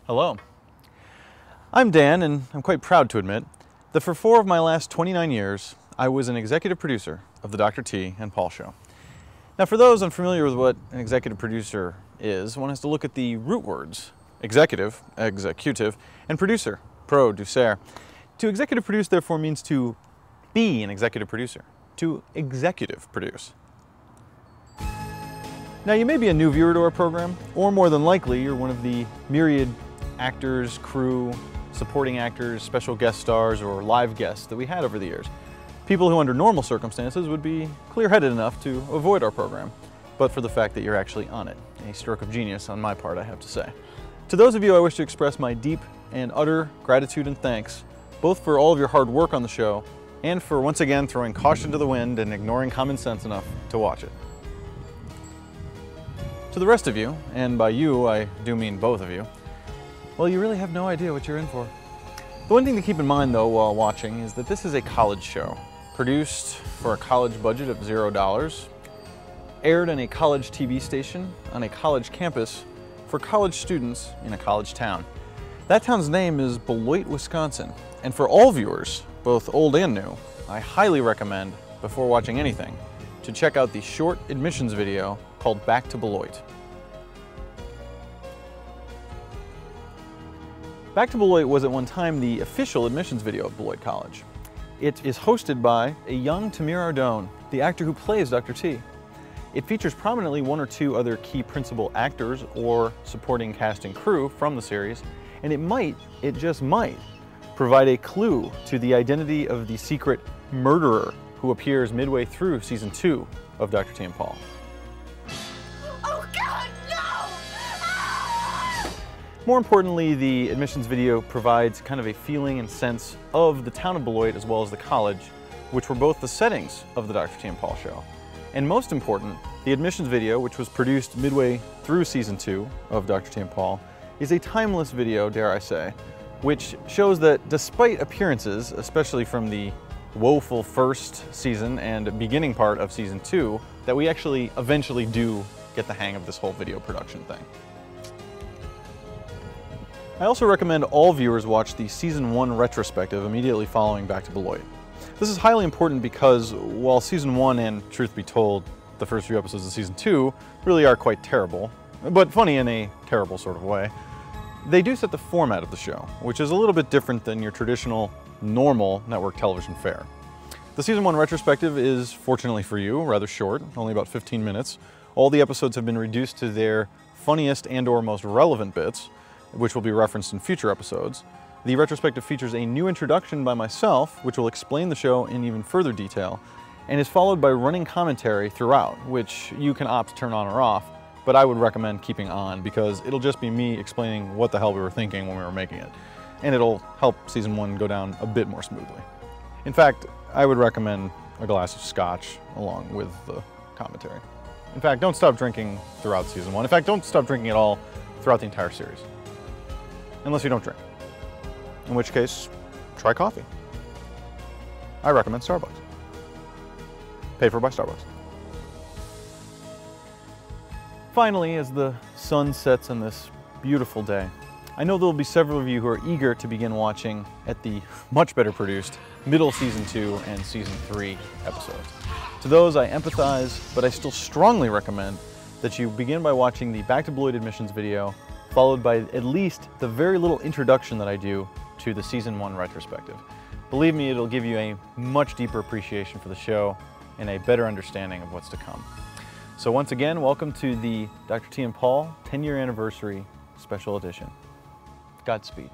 Hello. I'm Dan, and I'm quite proud to admit that for 4 of my last 29 years, I was an executive producer of the Dr. T and Paul Show. Now, for those unfamiliar with what an executive producer is, one has to look at the root words: executive, executive, and producer, producer. To executive produce, therefore, means to be an executive producer, to executive produce. Now, you may be a new viewer to our program, or more than likely, you're one of the myriad actors, crew, supporting actors, special guest stars, or live guests that we had over the years. People who under normal circumstances would be clear-headed enough to avoid our program, but for the fact that you're actually on it. A stroke of genius on my part, I have to say. To those of you, I wish to express my deep and utter gratitude and thanks, both for all of your hard work on the show, and for once again throwing caution to the wind and ignoring common sense enough to watch it. To the rest of you, and by you I do mean both of you, well, you really have no idea what you're in for. The one thing to keep in mind, though, while watching is that this is a college show, produced for a college budget of $0, aired on a college TV station on a college campus for college students in a college town. That town's name is Beloit, Wisconsin, and for all viewers, both old and new, I highly recommend, before watching anything, to check out the short admissions video called Back to Beloit. Back to Beloit was at one time the official admissions video of Beloit College. It is hosted by a young Tamir Ardon, the actor who plays Dr. T. It features prominently 1 or 2 other key principal actors or supporting cast and crew from the series, and it just might, provide a clue to the identity of the secret murderer who appears midway through season 2 of Dr. T and Paul. More importantly, the admissions video provides kind of a feeling and sense of the town of Beloit as well as the college, which were both the settings of the Dr. T and Paul show. And most important, the admissions video, which was produced midway through season 2 of Dr. T and Paul, is a timeless video, dare I say, which shows that despite appearances, especially from the woeful first season and beginning part of season 2, that we actually eventually do get the hang of this whole video production thing. I also recommend all viewers watch the Season 1 retrospective immediately following Back to Beloit. This is highly important because while Season 1 and, truth be told, the first few episodes of Season 2 really are quite terrible, but funny in a terrible sort of way, they do set the format of the show, which is a little bit different than your traditional, normal network television fare. The Season 1 retrospective is, fortunately for you, rather short, only about 15 minutes. All the episodes have been reduced to their funniest and/or most relevant bits, which will be referenced in future episodes. The retrospective features a new introduction by myself, which will explain the show in even further detail, and is followed by running commentary throughout, which you can opt to turn on or off, but I would recommend keeping on because it'll just be me explaining what the hell we were thinking when we were making it, and it'll help Season 1 go down a bit more smoothly. In fact, I would recommend a glass of scotch along with the commentary. In fact, don't stop drinking throughout Season 1. In fact, don't stop drinking at all throughout the entire series. Unless you don't drink, in which case, try coffee. I recommend Starbucks. Paid for by Starbucks. Finally, as the sun sets on this beautiful day, I know there will be several of you who are eager to begin watching at the much better produced middle Season 2 and Season 3 episodes. To those, I empathize, but I still strongly recommend that you begin by watching the Back to Beloit admissions video, followed by at least the very little introduction that I do to the Season 1 retrospective. Believe me, it'll give you a much deeper appreciation for the show and a better understanding of what's to come. So once again, welcome to the Dr. T and Paul 10-year anniversary special edition. Godspeed.